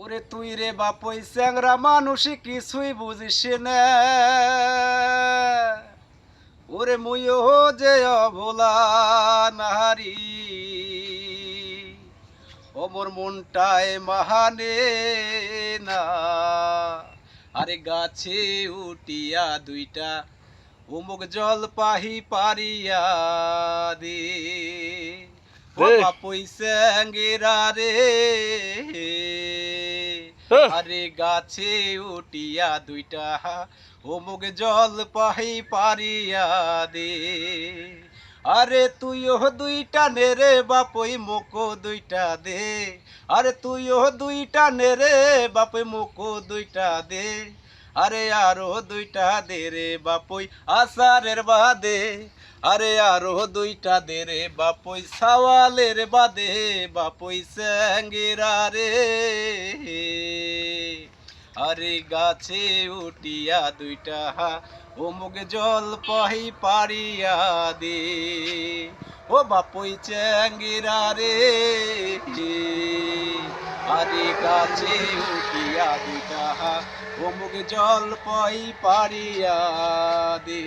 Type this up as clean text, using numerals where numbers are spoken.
ওরে তুই রে বাপই চ্যাংরা মানুষ কিছুই বুঝিস না। ওরে মুইও যে অভোলা নারী, ওমর মনটায় মাহানে না। আরে গাছে উঠিয়া দুইটা উমুক জল পাহি পারিয়া দে। ও দে বাপই স্যাঙ্গেরা রে, হ্যাঁ। আরে গাছে উঠিয়া দুইটা অমুক জল পাহি পারিয়া দে। আরে তুইও দুইটা নে রে বাপই মোকো দুইটা দে। আরে তুইও দুইটা নে রে বাপই মোকো দুইটা দে। আরে আরো দুইটা দে রে বাপই আসারের বাদে। আরে আরো দুইটা দে রে বাপই সাওয়ালের বাদে। বাপই স্যাঙ্গেরা রে, আরে গাছে উঠিয়া দুইটা অমুক জল পাহি পারিয়া দে। ও বাপই চ্যাঙ্গিরা রে, আরে গাছে উঠিয়া দুইটা অমুক জল পাহি পারিয়া দে।